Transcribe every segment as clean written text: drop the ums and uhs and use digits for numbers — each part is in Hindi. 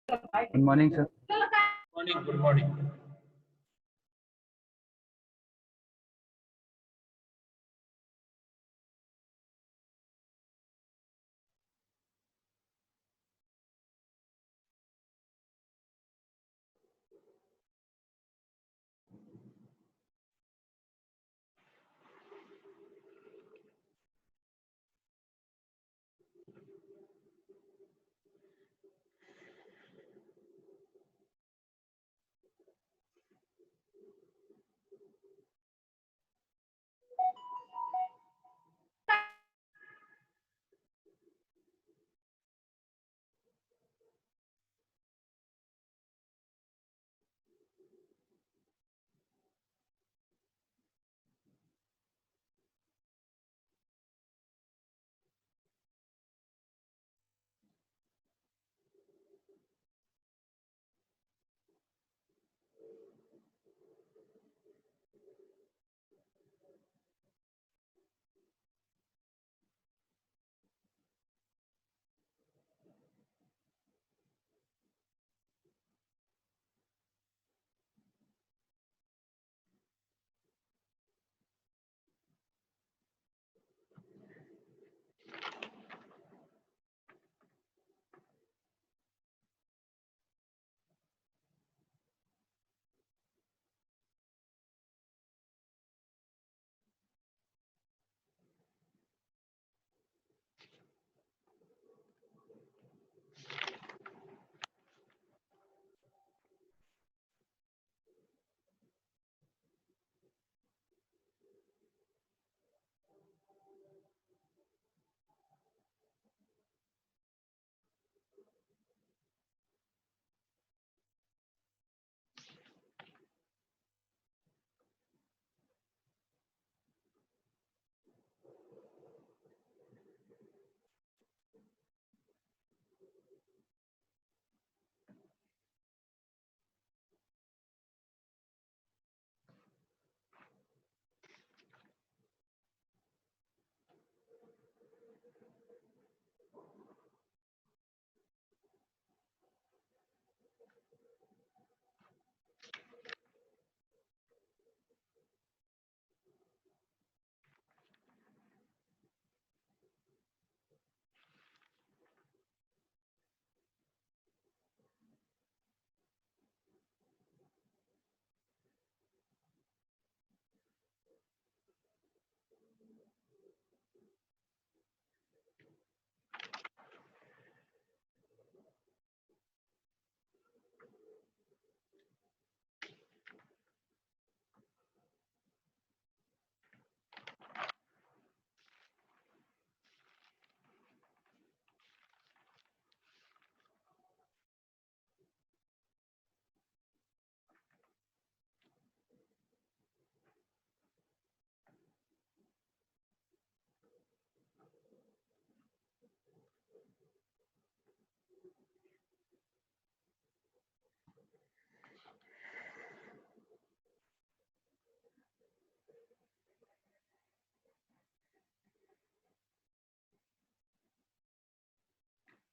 Good morning sir. Morning, good morning.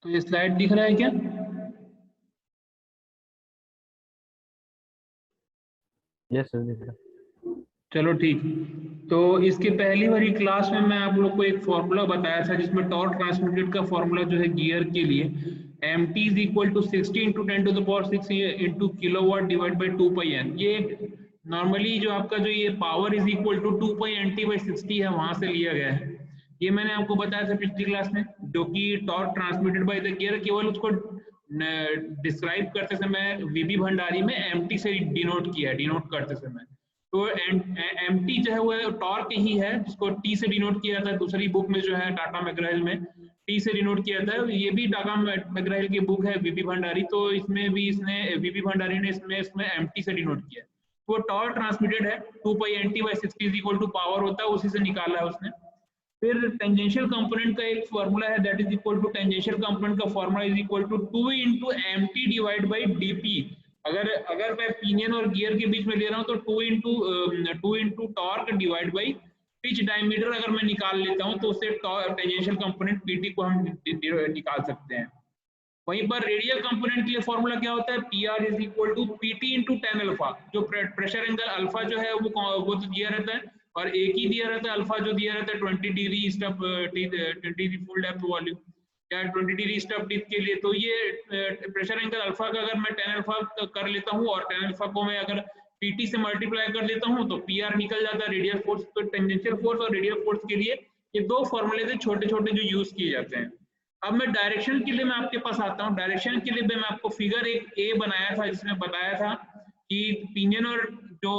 तो ये स्लाइड दिख रहा है क्या? यस सर, दिख रहा। चलो ठीक। तो इसके पहली वाली क्लास में मैं आप लोग को एक फॉर्मूला बताया था जिसमें टॉर्क ट्रांसमिटेड का फॉर्मूला जो है गियर के लिए mt is equal to 60 into 10⁶ into kilowatt divide by 2πn। ये नॉर्मली जो आपका जो ये power is equal to 2πnt/60 है, वहां से लिया गया है। ये मैंने आपको बताया था पिछली क्लास में, जो कि torque transmitted by the gear केवल उसको डिस्क्राइब करते समय वीबी भंडारी में mt से डिनोट करते समय। तो mt जो है वो टॉर्क ही है जिसको t से डिनोट किया जाता है। दूसरी बुक में जो है टाटा मैकग्रा-हिल में t से डिनोट किया जाता है। ये भी टाटा मैकग्रा-हिल की बुक है वीबी भंडारी, तो इसमें भी इसने वीबी भंडारी ने इसमें mt से डिनोट किया है। वो टॉर्क ट्रांसमिटेड है 2πnt/60 is equal to power होता है, उसी से निकाला है उसने। फिर टेंजेंशियल कंपोनेंट का एक फॉर्मूला है, that is equal to tangential component का formula is equal to 2 into mt divide by dp। अगर मैं पिनियन और गियर के बीच में ले रहा हूँ तो 2 into torque divide by pitch diameter अगर मैं निकाल लेता हूं तो उससे टेंजेंशियल कंपोनेंट पीटी को हम निकाल सकते हैं। वहीं पर रेडियल कंपोनेंट के लिए फॉर्मूला क्या होता है, PR is equal to PT into ten alpha. जो प्रेशर एंगल अल्फा जो है वो तो दिया रहता है, और एक ही दिया रहता है अल्फा जो दिया रहता है 20 degree stuff 20 degree full depth volume या 20 डिग्री स्टफ डिप के लिए। तो ये प्रेशर एंगल अल्फा का अगर मैं टेन अल्फा कर लेता हूँ और टेन अल्फा को मैं अगर PT से मल्टीप्लाई कर देता हूँ तो PR निकल जाता है रेडियल फोर्स। तो टेंजेंशियल फोर्स और रेडियल फोर्स के लिए ये दो फॉर्मूले थे छोटे छोटे जो यूज किए जाते हैं। अब मैं डायरेक्शन के लिए मैं आपके पास आता हूँ। डायरेक्शन के लिए मैं आपको फिगर एक ए बनाया था जिसमें बताया था कि पिनियन और जो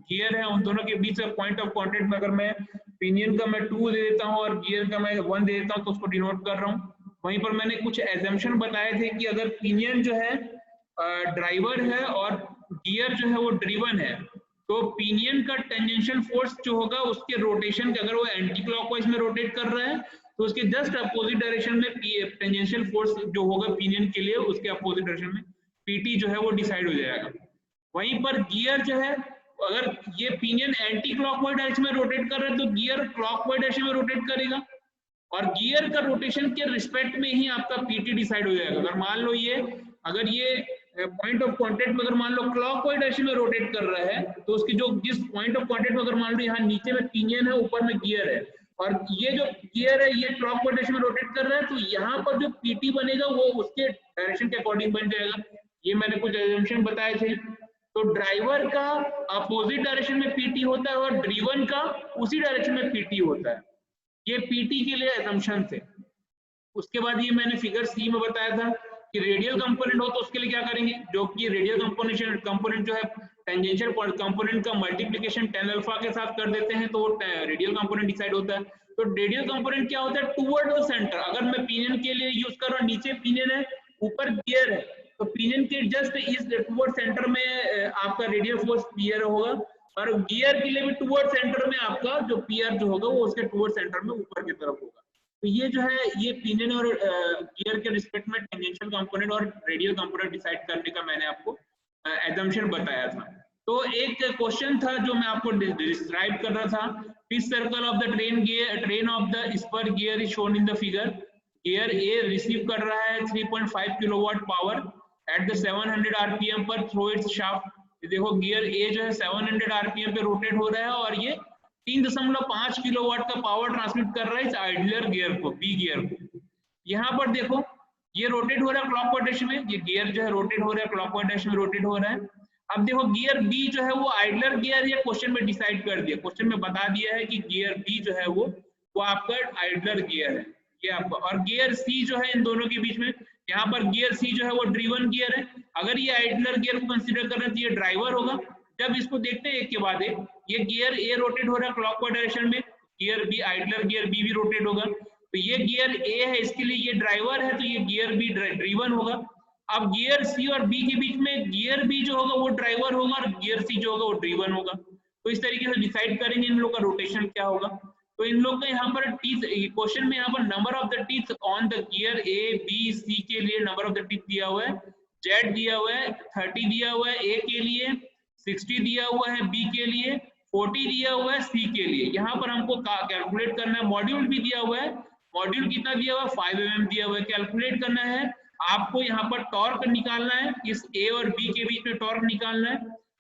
गियर है उन दोनों के बीच पॉइंट ऑफ कांटेक्ट में अगर मैं पिनियन का मैं 2 दे देता हूँ और गियर का मैं 1 दे देता हूँ तो उसको डिनोट कर रहा हूँ। वहीं पर मैंने कुछ एजम्पशन बताए थे कि अगर पिनियन जो है ड्राइवर है और गियर जो है वो ड्रिवन है, तो पिनियन का टेंजेंशियल फोर्स जो होगा उसके रोटेशन के, अगर वो एंटी क्लॉकवाइज में रोटेट कर रहा है तो उसके जस्ट अपोजिट डायरेक्शन में टेंजेंशियल फोर्स जो होगा पिनियन के लिए उसके अपोजिट डायरेक्शन में PT जो है वो डिसाइड हो जाएगा। वहीं पर गियर जो है, अगर ये पिनियन एंटी क्लॉकवाइज डायरेक्शन में रोटेट कर रहा है तो गियर क्लॉकवाइज डायरेक्शन में रोटेट करेगा, और गियर का रोटेशन के रिस्पेक्ट में ही आपका PT डिसाइड हो जाएगा। अगर मान लो ये अगर ये पॉइंट ऑफ कांटेक्ट में अगर मान लो क्लॉकवाइज डायरेक्शन में रोटेट कर रहा है तो उसकी जो जिस पॉइंट ऑफ कांटेक्ट में अगर मान लो यहाँ नीचे में पिनियन है ऊपर में गियर है और ये जो गियर है ये क्लॉकवाइज डायरेक्शन में रोटेट कर रहा है, तो यहाँ पर जो PT बनेगा वो उसके डायरेक्शन के अकॉर्डिंग बन जाएगा। ये मैंने कुछ एजम्पशन बताए थे। तो ड्राइवर का अपोजिट डायरेक्शन में PT होता है और ड्रिवन का उसी डायरेक्शन में PT होता है। ये PT के लिए एजम्पशन थे। उसके बाद ये मैंने फिगर C में बताया था कि रेडियल कंपोनेंट हो तो उसके लिए क्या करेंगे, जो कि रेडियल कंपोनेंट जो है टेंजेंशियल कंपोनेंट का मल्टीप्लिकेशन टेन अल्फा के साथ कर देते हैं तो रेडियल कंपोनेंट डिसाइड होता है। तो रेडियल कंपोनेंट क्या होता है, टुवर्ड द सेंटर। अगर मैं पिनियन के लिए यूज कर रहा हूँ, नीचे पिनियन है ऊपर गियर है, तो पिनियन के जस्ट इस टुवर्ड सेंटर में आपका रेडियल फोर्स PR होगा, और गियर के लिए भी टुवर्ड सेंटर में आपका जो PR जो होगा वो उसके टुवर्ड सेंटर में ऊपर की तरफ होगा। तो ये जो है ये पिनियन और गियर के रिस्पेक्ट में टेंजेंशियल कंपोनेंट और रेडियल कंपोनेंट डिसाइड करने का मैंने आपको एजम्पशन बताया था। तो एक क्वेश्चन था जो मैं आपको डिस्क्राइब कर रहा था, pitch circle of the train of the spur gear is shown in the figure. Gear A receive कर रहा है 3.5 kilowatt power at the 700 RPM पर थ्रू इट्स शाफ्ट। देखो गियर ए जो है 700 RPM पे रोटेट हो रहा है और ये 3.5 किलोवाट का पावर ट्रांसमिट कर रहा है इस आइडलर गियर को, बी गियर को। यहाँ पर देखो ये रोटेट हो रहा है क्लॉकवाइज डायरेक्शन में, ये गियर जो है रोटेट हो रहा है क्लॉकवाइज डायरेक्शन में रोटेट हो रहा है। अब देखो गियर बी जो है वो आइडलर गियर ये क्वेश्चन में डिसाइड कर दिया, क्वेश्चन में बता दिया है कि गियर बी जो है वो आपका आइडलर गियर है ये आपका, और गियर सी जो है इन दोनों के बीच में, यहाँ पर गियर सी जो है वो ड्रिवन गियर है। अगर ये आइडलर गियर को कंसीडर कर रहे हैं तो ये ड्राइवर होगा। जब इसको देखते हैं एक के बाद एक, ये गियर ए रोटेट हो रहा है क्लॉकवाइज डायरेक्शन में, gear B idler gear B भी रोटेट होगा, तो ये गियर ए है इसके लिए ये ड्राइवर है तो ये गियर बी ड्रिवन होगा। अब गियर सी और बी के बीच में गियर बी जो होगा वो ड्राइवर होगा और गियर सी जो होगा वो ड्रिवन होगा। तो इस तरीके से डिसाइड करेंगे इन लोग का रोटेशन क्या होगा। तो इन लोग का यहाँ पर टीथ क्वेश्चन में यहाँ पर number of the teeth on the gear A B C के लिए नंबर ऑफ द टीथ दिया हुआ है, जेड दिया हुआ है 30 दिया हुआ है ए के लिए, 60 दिया हुआ है बी के लिए, 40 दिया हुआ है सी के लिए। यहाँ पर हमको कैलकुलेट करना है, मॉड्यूल भी दिया हुआ है, मॉड्यूल कितना दिया हुआ है 5 mm दिया हुआ है। कैलकुलेट करना है आपको, यहाँ पर टॉर्क निकालना है, इस ए और बी के बीच में टॉर्क निकालना है,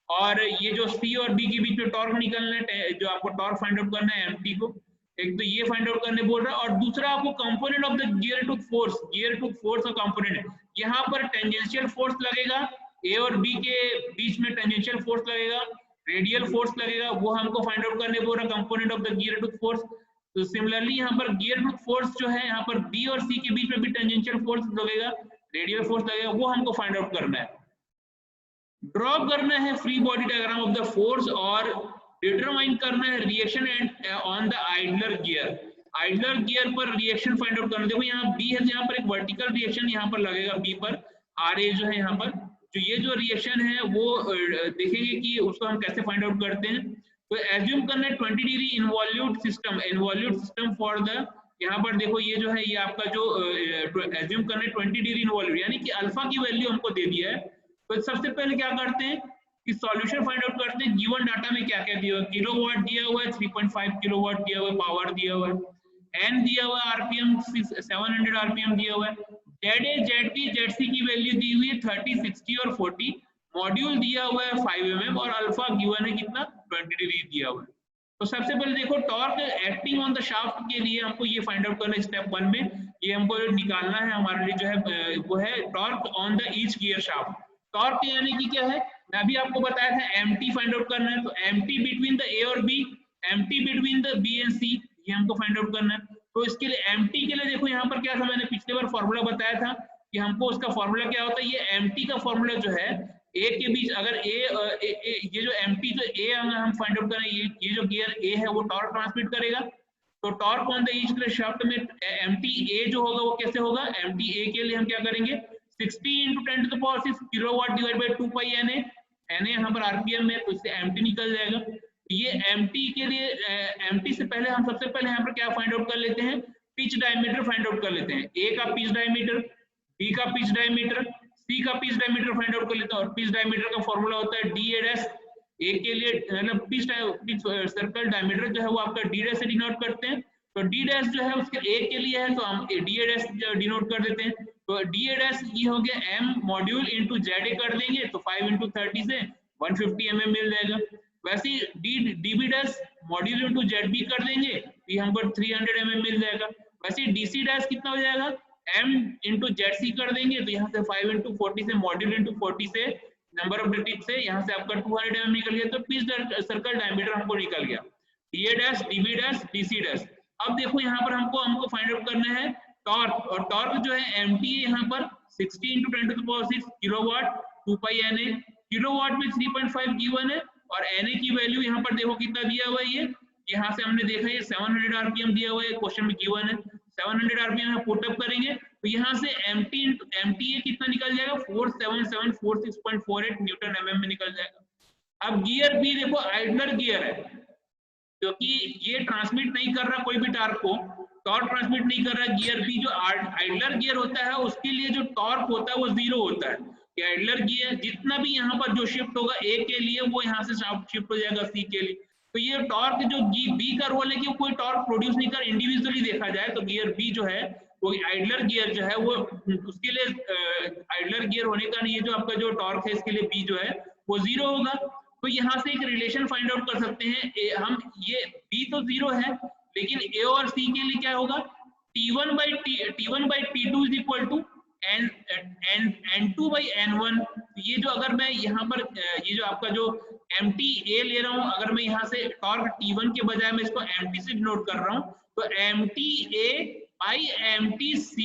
और ये जो सी और बी के बीच में टॉर्क निकालना है, जो आपको टॉर्क फाइंड आउट करना है एमटी को, एक तो ये फाइंड आउट करने बोल रहा है, और दूसरा आपको component of the gear tooth force का कंपोनेंट है। यहाँ पर टेंजेंशियल फोर्स लगेगा, ए और बी के बीच में टेंजेंशियल फोर्स लगेगा, रेडियल फोर्स लगेगा, वो हमको फाइंड आउट करने बोल रहा है component of the gear tooth force. तो सिमिलरली यहाँ पर गियर टू फोर्स जो है यहाँ पर बी और सी के बीच में भी टेंजेंशियल फोर्स लगेगा, रेडियल फोर्स लगेगा, वो हमको फाइंड आउट करना है। ड्रॉ करना है free body diagram of the force और डिटरमाइन करना है reaction on the idler gear. Idler gear पर रिएक्शन फाइंड आउट करना। देखो यहाँ बी है, यहाँ पर एक वर्टिकल रिएक्शन यहाँ पर लगेगा बी पर, आर ए जो है यहाँ पर, तो ये जो रिएक्शन है वो देखेंगे कि उसको हम कैसे फाइंड आउट करते हैं। तो एज्यूम करना है 20 degree involute system for the, यहाँ पर देखो ये जो है ये आपका जो एज्यूम करना है 20 डिग्री इनवॉल्यूट, यानी कि अल्फा की वैल्यू हमको दे दिया है। तो सबसे पहले क्या करते हैं, कि सॉल्यूशन फाइंड आउट करते हैं गिवन डाटा में क्या क्या दिया हुआ है, किलोवाट दिया हुआ है, 3.5 किलोवाट दिया हुआ है, पावर दिया हुआ है, एन दिया हुआ है, आरपीएम 700 आरपीएम दिया हुआ है, Z A Z B Z C की वैल्यू दी हुई है 30, 60 और 40, मॉड्यूल दिया हुआ है 5 mm और अल्फा गिवन है कितना 20 डिग्री दिया हुआ है। तो सबसे पहले देखो torque acting on the shaft के लिए हमको ये फाइंड आउट करना है स्टेप 1 में, ये हमको निकालना है हमारे लिए जो है वो है torque on the each gear shaft. Torque यानी कि क्या है, मैं अभी आपको बताया था एमटी फाइंड आउट करना है, तो एमटी बिटवीन द ए और B, MT between the B and C, ये हमको फाइंड आउट करना है। तो इसके लिए एमटी के लिए देखो यहाँ पर क्या था, मैंने पिछले बार फॉर्मूला बताया था कि हमको उसका फॉर्मूला क्या होता है, ये एमटी का फॉर्मूला जो है ए के बीच अगर ये जो एमटी जो ए हम फाइंड आउट करें, ये जो गियर ए है वो टॉर्क ट्रांसमिट करेगा, तो torque on the each gear shaft में एमटी ए जो होगा वो कैसे होगा, एमटी ए के लिए हम क्या करेंगे 60 × 10⁶ kilowatt divide by 2 pi N A यहाँ पर आरपीएम में, तो इससे एमटी निकल जाएगा। ये एमटी के लिए एमटी से पहले हम सबसे पहले यहाँ पर क्या फाइंड आउट कर लेते हैं, पिच डायमीटर फाइंड आउट कर लेते हैं, ए का पिच डायमीटर, बी का पिच डायमीटर, सी का पिच डायमीटर फाइंड आउट कर लेते हैं। और पिच डायमीटर का फॉर्मूला होता है डी ए डैश, ए के लिए मतलब पिच सर्कल डायमीटर जो है वो आपका डी डैश से डिनोट करते हैं, तो डी डैश जो है उसके ए के लिए है तो हम डी ए डैश डिनोट कर देते हैं, तो डी ए डैश ये हो गया M module into Z A कर देंगे तो 5 × 30 से 150 mm मिल जाएगा। वैसे ही D B dash module into Z B कर देंगे तो ये हमको 300 mm मिल जाएगा। वैसे डी सी डैश कितना हो जाएगा, m इंटू जेड सी कर देंगे तो यहाँ से 5 × 40 से मॉड्यूल इंटू 40 से नंबर ऑफ द टिप से यहाँ से आपका 200 mm निकल गया, तो पिच सर्कल डायमीटर हमको निकल गया, D A dash D B dash D C dash. अब देखो यहाँ पर हमको फाइंड आउट करना है टॉर्क, और टॉर्क जो है एमटी है यहाँ पर 60 × 10⁶ kilowatt 2 pi N A, kilowatt में 3.5 गिवन है और एन ए की वैल्यू यहाँ पर देखो कितना दिया हुआ है, ये यहाँ से हमने देखा ये 700 आरपीएम दिया हुआ है, क्वेश्चन में गिवन है 700 आरपीएम में पुट अप करेंगे तो यहाँ से एमटी कितना निकल जाएगा 47746.48 न्यूटन एमएम में निकल जाएगा। अब गियर बी देखो आइडलर गियर है, क्योंकि ये ट्रांसमिट नहीं कर रहा कोई भी टॉर्क को, टॉर्क ट्रांसमिट नहीं कर रहा, गियर बी जो आइडलर गियर होता है उसके लिए जो टॉर्क होता है वो 0 होता है, कि आइडलर गियर जितना भी यहाँ पर जो शिफ्ट होगा ए के लिए वो यहाँ से शिफ्ट हो जाएगा सी के लिए, तो ये टॉर्क जो बी का रोल है कि कोई टॉर्क प्रोड्यूस नहीं कर, इंडिविजुअली देखा जाए तो गियर बी जो है वो आइडलर गियर जो है वो उसके लिए आइडलर गियर होने का नहीं है, जो आपका जो टॉर्क है इसके लिए बी जो है वो 0 होगा। तो यहाँ से एक रिलेशन फाइंड आउट कर सकते हैं, हम ये बी तो 0 है लेकिन ए और सी के लिए क्या होगा, T1/T2 is equal to N2/N1। ये जो अगर मैं यहाँ पर ये जो आपका जो MTA ले रहा हूँ, अगर मैं यहाँ से टॉर्क T1 के बजाय मैं इसको MT से डिनोट कर रहा हूँ तो MTA/MTC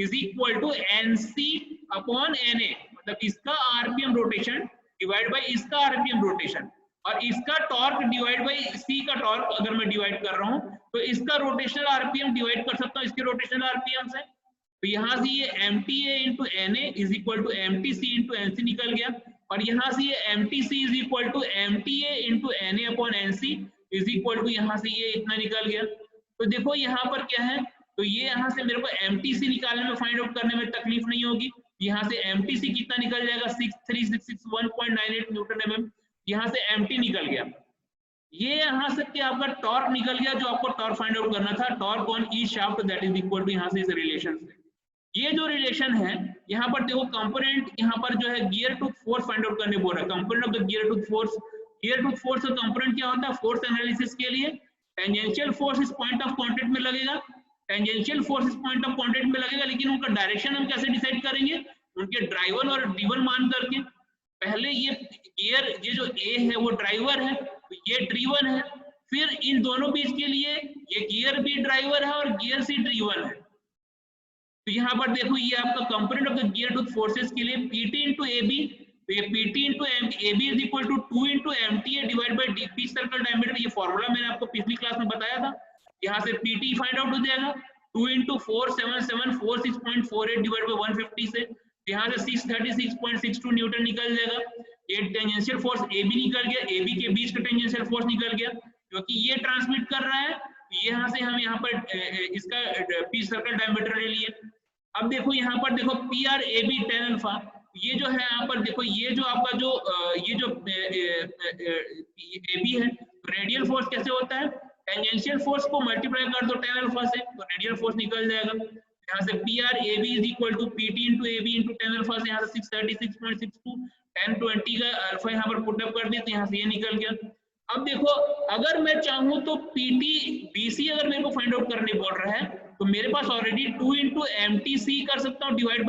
is equal to NC/NA, मतलब इसका आरपीएम रोटेशन डिवाइड बाय इसका आरपीएम रोटेशन, और इसका टॉर्क डिवाइड बाय सी का टॉर्क अगर मैं डिवाइड कर रहा हूँ तो इसका रोटेशनल आरपीएम डिवाइड कर सकता हूँ इसके रोटेशनल आरपीएम से, तो यहाँ से ये MTA into NA is equal to MTC into NC निकल गया, और यहाँ से ये MTC is equal to MTA into NA/NC is equal to यहाँ से ये इतना निकल गया। तो देखो यहाँ पर क्या है, तो ये यहाँ से मेरे को MTC निकालने में फाइंड आउट करने में तकलीफ नहीं होगी, यहाँ से MTC कितना निकल जाएगा 63661.98 न्यूटन एमएम, यहाँ से MT निकल गया, ये यहाँ से क्या आपका टॉर्क निकल गया जो आपको टॉर्क फाइंड आउट करना था, torque on each shaft that is equal to यहाँ से इस रिलेशन से। ये जो रिलेशन है यहाँ पर देखो कंपोनेंट यहाँ पर जो है gear tooth force find out करने बोल रहा है, component of the gear tooth force, gear tooth force का कंपोनेंट क्या होता है फोर्स एनालिसिस के लिए, टेंजेंशियल फोर्स इस पॉइंट ऑफ कांटेक्ट में लगेगा, टेंजेंशियल फोर्स इस पॉइंट ऑफ कांटेक्ट में लगेगा, लेकिन उनका डायरेक्शन हम कैसे डिसाइड करेंगे, उनके ड्राइवर और ड्रिवन मान करके। पहले ये गियर ये जो ए है वो ड्राइवर है, ये ड्रिवन है, फिर इन दोनों बीच के लिए ये गियर बी ड्राइवर है और गियर सी ड्रिवन है। तो यहाँ पर देखो ये आपका component of the gear tooth forces के लिए PT इंटू AB, तो ये PT into AB is equal to 2 into MTA divide by DP circle diameter, ये फॉर्मूला मैंने आपको पिछली क्लास में बताया था। यहाँ से PT फाइंड आउट हो जाएगा 2 इंटू 47746.48 डिवाइड बाई 150 से, यहाँ से 636.62 न्यूटन निकल जाएगा। ये टेंजेंशियल फोर्स AB निकल गया, AB के बीच का टेंजेंशियल फोर्स निकल गया, क्योंकि ये ट्रांसमिट कर रहा है, यहाँ से हम यहाँ पर इसका P सर्कल डायमीटर ले लिए। अब देखो यहाँ पर देखो PRAB tan अल्फा, ये जो है यहाँ पर देखो, ये जो आपका जो ये जो AB है, रेडियल फोर्स कैसे होता है, टेंजेंशियल फोर्स को मल्टीप्लाई कर दो tan अल्फा से तो रेडियल फोर्स निकल जाएगा। यहाँ से PR AB is equal to PT into AB into tan alpha से यहाँ से 636.62 tan 20 का अल्फा यहाँ पर पुटअप कर दिया तो यहाँ से ये निकल गया। अब देखो अगर मैं चाहूँ तो PT BC अगर मेरे को फाइंड आउट करने बोल रहा है तो मेरे पास ऑलरेडी 2 इंटू MTC कर सकता हूँ डिवाइड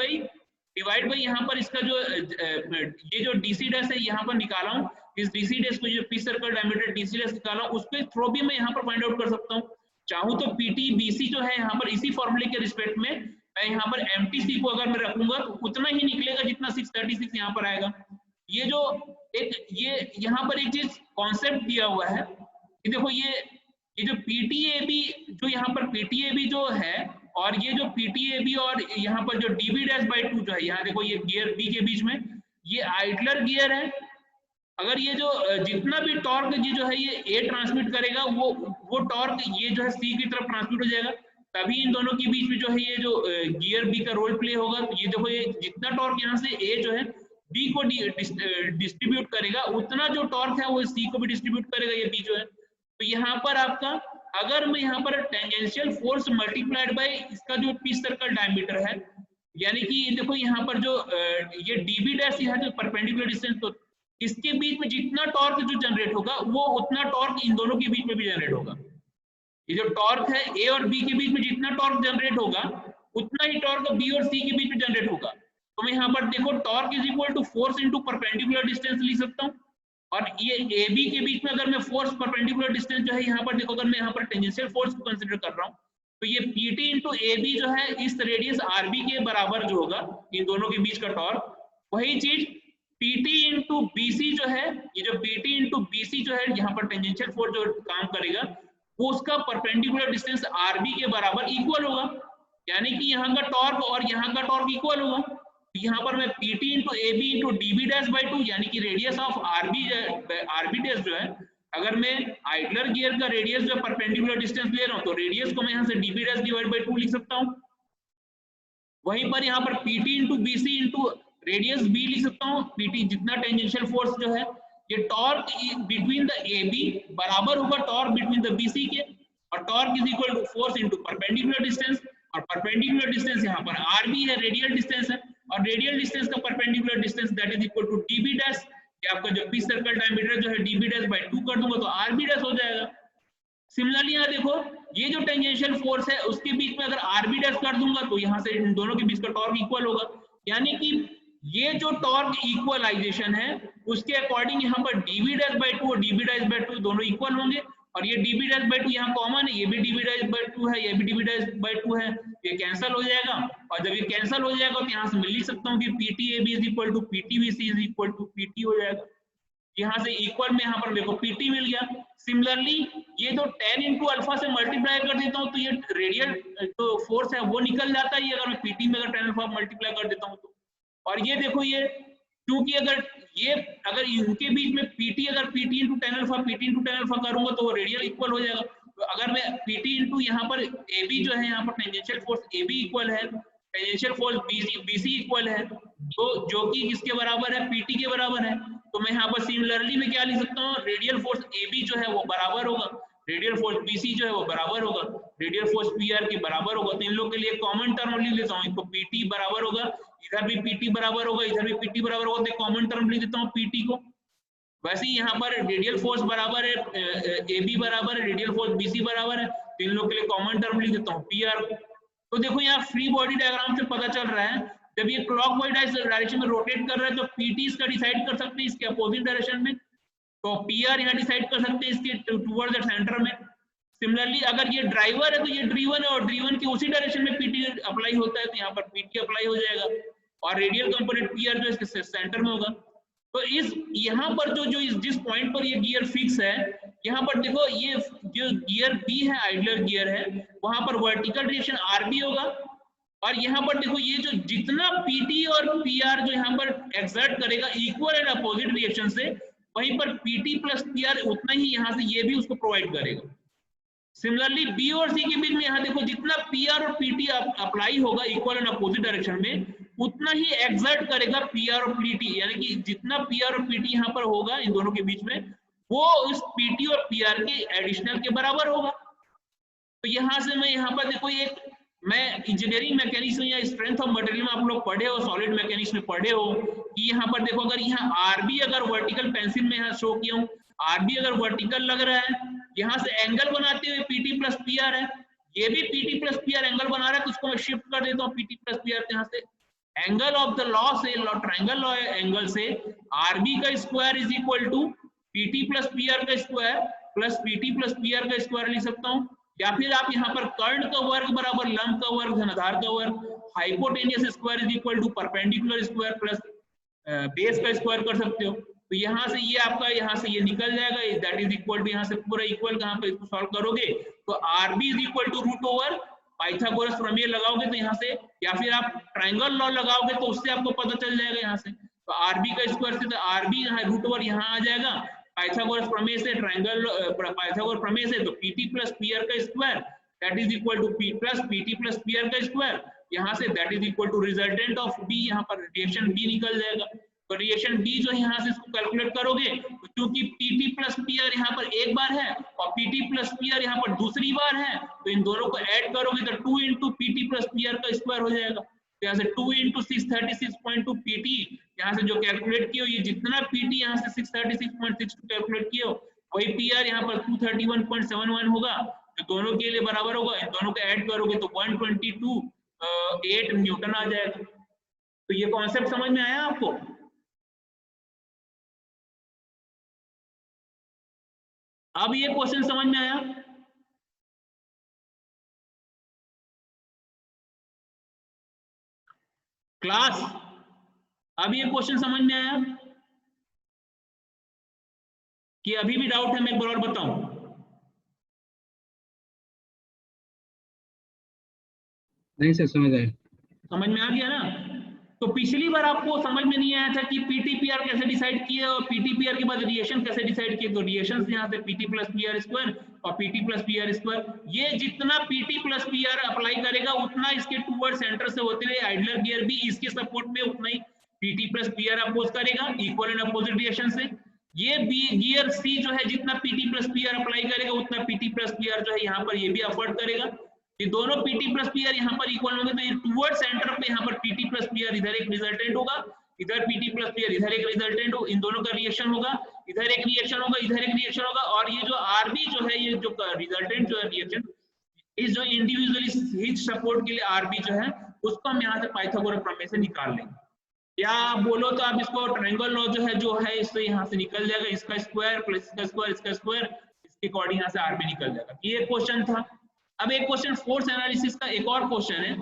बाई यहाँ पर इसका जो ये जो DC डैश है यहाँ पर निकाला हूँ, इस DC डैश को जो P circle diameter DC dash निकाला हूँ उसके थ्रू भी मैं यहाँ पर फाइंड आउट कर सकता हूँ। चाहूँ तो PT BC जो है यहाँ पर इसी फॉर्मूले के रिस्पेक्ट में मैं यहाँ पर MTC को अगर मैं रखूंगा तो उतना ही निकलेगा जितना 636 यहाँ पर आएगा। ये जो एक ये यहाँ पर एक चीज कॉन्सेप्ट दिया हुआ है कि देखो ये जो PTAB जो यहाँ पर PTAB जो है और ये जो PTAB और यहाँ पर जो dB'/2 जो है, यहाँ देखो ये गियर B के बीच में ये आइडलर गियर है। अगर ये जो जितना भी टॉर्क ये जो है ये A ट्रांसमिट करेगा वो टॉर्क ये जो है C की तरफ ट्रांसमिट हो जाएगा, तभी इन दोनों के बीच में जो है ये जो गियर B का रोल प्ले होगा। ये देखो ये जितना टॉर्क यहाँ से A जो है B को डिस्ट्रीब्यूट करेगा उतना जो टॉर्क है वो C को भी डिस्ट्रीब्यूट करेगा ये B जो है। तो यहाँ पर आपका अगर मैं यहाँ पर टेंजेंशियल फोर्स मल्टीप्लाइड बाय इसका जो पी सर्कल डायमीटर है, यानी कि देखो यहाँ पर जो ये dB डैश यहाँ जो परपेंडिकुलर डिस्टेंस तो इसके बीच में जितना टॉर्क जो जनरेट होगा वो उतना टॉर्क इन दोनों के बीच में भी जनरेट होगा। ये जो टॉर्क है A और B के बीच में जितना टॉर्क जनरेट होगा उतना ही टॉर्क B और C के बीच में जनरेट होगा। तो मैं यहाँ पर देखो torque is equal to force into perpendicular distance लिख सकता हूँ, और ये AB के बीच में अगर मैं फोर्स परपेंडिकुलर डिस्टेंस जो है यहाँ पर देखो अगर मैं यहाँ पर टेंजेंशियल फोर्स को कंसीडर कर रहा हूँ तो ये PT इंटू AB जो है इस रेडियस RB के बराबर जो होगा इन दोनों के बीच का टॉर्क, वही चीज PT इंटू BC जो है, ये जो PT इंटू BC जो है यहाँ पर टेंजेंशियल फोर्स जो काम करेगा वो उसका परपेंडिकुलर डिस्टेंस RB के बराबर इक्वल होगा, यानी कि यहाँ का टॉर्क और यहाँ का टॉर्क इक्वल होगा। यहाँ पर मैं PT into AB into dB'/2 यानी कि रेडियस ऑफ RB डैश जो है, अगर मैं आइडलर गियर का रेडियस जो परपेंडिकुलर डिस्टेंस ले रहा हूँ तो रेडियस को मैं यहाँ से dB'/2 लिख सकता हूँ। वहीं पर यहाँ पर PT into BC into radius B लिख सकता हूँ। PT जितना टेंजेंशियल फोर्स जो है ये टॉर्क बिटवीन द AB बराबर होगा टॉर्क बिटवीन द BC के, और torque is equal to force into perpendicular distance, और परपेंडिकुलर डिस्टेंस यहाँ पर RB है, रेडियल डिस्टेंस है, और रेडियल डिस्टेंस का perpendicular distance that is equal to dB dash, कि आपका जो पी सर्कल डायमीटर जो है dB'/2 कर दूंगा तो RB डैश हो जाएगा। सिमिलरली यहाँ देखो ये जो टेंजेंशियल फोर्स है उसके बीच में अगर RB डैश कर दूंगा तो यहाँ से इन दोनों के बीच का टॉर्क इक्वल होगा, यानी कि ये जो टॉर्क इक्वलाइजेशन है उसके अकॉर्डिंग यहाँ पर dB'/2 और dB'/2 दोनों इक्वल होंगे, और ये dB'/2 यहाँ कॉमन है, ये भी dB'/2 है, ये भी dB'/2 है, ये कैंसिल हो जाएगा, और जब ये कैंसिल हो जाएगा तो यहाँ से मैं लिख सकता हूँ कि PTAB is equal to PTBC is equal to PT हो जाएगा। यहाँ से इक्वल में यहाँ पर मेरे को PT मिल गया। सिमिलरली ये जो tan इंटू अल्फा से मल्टीप्लाई कर देता हूँ तो ये रेडियल जो फोर्स है वो निकल जाता है अगर मैं PT में अगर tan अल्फा मल्टीप्लाई कर देता हूँ तो, और ये देखो ये क्योंकि अगर इनके बीच में PT अगर PT इंटू tan अल्फा करूंगा तो वो रेडियल इक्वल हो जाएगा। तो अगर मैं PT इंटू यहाँ पर AB जो है यहाँ पर टेंजेंशियल फोर्स AB इक्वल है, टेंजेंशियल फोर्स BC इक्वल है, तो जो कि किसके बराबर है, PT के बराबर है, तो मैं यहाँ पर सिमिलरली में क्या लिख सकता हूँ, रेडियल फोर्स AB जो है वो बराबर होगा, रेडियल फोर्स BC जो है वो बराबर होगा, रेडियल फोर्स PR के बराबर होगा। तो इन लोग के लिए कॉमन टर्म लिख लेता हूँ, इसको PT बराबर होगा, इधर भी PT बराबर होगा, इधर भी PT बराबर होगा, तो कॉमन टर्म लिख देता हूँ PT को। वैसे ही यहाँ पर रेडियल फोर्स बराबर है AB बराबर है, रेडियल फोर्स BC बराबर है, तो इन लोग के लिए कॉमन टर्म लिख देता हूँ PR को। तो देखो यहाँ फ्री बॉडी डायग्राम से पता चल रहा है जब ये क्लॉकवाइज डायरेक्शन में रोटेट कर रहा है तो PT इसका डिसाइड कर सकते हैं इसके अपोजिट डायरेक्शन में, तो PR यहाँ डिसाइड कर सकते हैं इसके टुवर्ड्स द सेंटर में। सिमिलरली अगर ये ड्राइवर है तो ये ड्रीवन है और ड्रीवन के उसी डायरेक्शन में PT अप्लाई होता है तो यहाँ पर PT अप्लाई हो जाएगा, और रेडियल कंपोनेंट PR जो इसके सेंटर में होगा। तो इस यहाँ पर जिस पॉइंट पर ये गियर फिक्स है, यहाँ पर देखो ये जो गियर B है आइडलर गियर है वहां पर वर्टिकल डायरेक्शन RB होगा, और यहाँ पर देखो ये जो जितना PT और PR जो यहाँ पर एक्सर्ट करेगा इक्वल एंड अपोजिट डायरेक्शन से, वहीं पर PT प्लस PR उतना ही यहाँ से ये भी उसको प्रोवाइड करेगा। सिमिलरली B और C के बीच में यहाँ देखो जितना PR और PT अप्लाई होगा इक्वल एंड अपोजिट डायरेक्शन में, उतना ही एक्सर्ट करेगा पीआर और पीटी, यानी कि जितना पीआर और पीटी यहाँ पर होगा इन दोनों के बीच में, वो इस पीटी और पीआर के एडिशनल के बराबर होगा। तो यहाँ से मैं यहाँ पर देखो ये मैं इंजीनियरिंग मैकेनिक्स में या स्ट्रेंथ ऑफ मटेरियल में आप लोग पढ़े हो, सॉलिड मैकेनिक्स में पढ़े हो कि यहाँ पर देखो अगर यहाँ आरबी अगर वर्टिकल पेंसिल में यहाँ शो किया हूँ, आरबी अगर वर्टिकल लग रहा है, यहाँ से एंगल बनाते हुए पीटी प्लस पीआर है, ये भी पीटी प्लस पीआर एंगल बना रहा है, तो उसको मैं शिफ्ट कर देता हूँ पीटी प्लस पीआर, यहाँ से एंगल ऑफ द लॉ से, ट्रायंगल लॉ एंगल से आरबी का square is equal to PT plus PR का square plus PT plus PR का स्क्वायर लिख सकता हूँ। या फिर आप यहाँ पर कर्ण का वर्ग बराबर लंब का वर्ग धनाधार का वर्ग, hypotenuse square is equal to perpendicular square plus base का स्क्वायर कर सकते हो। तो यहाँ से ये आपका यहाँ से ये निकल जाएगा, दैट इज इक्वल टू यहाँ से पूरा इक्वल कहाँ पे इसको सॉल्व करोगे तो RB is equal to root over Pythagoras प्रमेय लगाओगे तो यहाँ से, या फिर आप ट्रायंगल लॉ लगाओगे तो उससे आपको पता चल जाएगा यहाँ से। तो आरबी का स्क्वायर से तो आरबी यहाँ रूट ओवर यहाँ आ जाएगा, पाइथागोरस प्रमेय से पाइथागोरस प्रमेय से तो पीटी प्लस पीआर का square that is equal to P plus PT plus PR का स्क्वायर, यहाँ से that is equal to resultant of B, यहाँ पर रिएक्शन बी निकल जाएगा। तो रिएक्शन बी जो यहाँ से इसको कैलकुलेट करोगे तो क्योंकि पीटी प्लस पीआर यहाँ पर एक बार है और पीटी प्लस पीआर यहाँ पर दूसरी बार है, तो इन दोनों को ऐड करोगे तो 2 इंटू पीटी प्लस पीआर का स्क्वायर हो जाएगा। तो यहाँ से 2 इंटू 636.2 पीटी, यहाँ से जो कैलकुलेट किए हो ये जितना पीटी यहाँ से 636.62 कैलकुलेट किए हो वही पीआर यहाँ पर 231.71 होगा, तो दोनों के लिए बराबर होगा। इन दोनों को ऐड करोगे तो 122.8 न्यूटन आ जाएगा। तो ये कॉन्सेप्ट समझ में आया आपको? अब ये क्वेश्चन समझ में आया? क्लास अब ये क्वेश्चन समझ में आया कि अभी भी डाउट है? मैं एक बार और बताऊं। नहीं सर, समझ आया। समझ में आ गया ना? तो पिछली बार आपको समझ में नहीं आया था कि पीटीपीआर कैसे डिसाइड किए और पीटीपीआर के बाद रिएक्शन कैसे डिसाइड किए। तो रिएक्शन यहाँ से पीटी प्लस पीआर स्क्वायर और पीटी प्लस पीआर स्क्वायर, ये जितना पीटी प्लस पीआर अप्लाई करेगा उतना इसके टूवर्ड सेंटर से होते हुए आइडलर गियर भी इसके सपोर्ट में उतना ही पीटी प्लस पीआर अपोज करेगा इक्वल एंड अपोजिट रिएक्शन से। ये बी गियर सी जो है जितना पीटी प्लस पीआर अप्लाई करेगा उतना पीटी प्लस पीआर जो है यहाँ पर ये भी अफोर्ड करेगा। ये दोनों पीटी प्लस पीआर यहाँ पर इक्वल होंगे तो ये टूवर्ड सेंटर पे यहाँ पर पीटी प्लस पीआर इधर एक रिजल्टेंट होगा, इधर पीटी प्लस पीआर इधर एक रिजल्टेंट हो, इन दोनों का रिएक्शन होगा, इधर एक रिएक्शन होगा इधर एक रिएक्शन होगा, और ये जो आरबी जो है ये जो रिजल्टेंट जो है रिएक्शन इस जो इंडिविजुअली हिच सपोर्ट के लिए आरबी जो है उसको हम यहाँ से पाइथागोरस प्रमेय से निकाल लेंगे। या बोलो तो आप इसको ट्रायंगल लॉ जो है इससे यहाँ से निकल जाएगा, इसका स्क्वायर प्लस इसका स्क्वायर इसका स्क्वायर, इसके अकॉर्डिंग यहाँ से आरबी निकल जाएगा। ये क्वेश्चन था। अब एक क्वेश्चन फोर्स एनालिसिस का एक और क्वेश्चन है।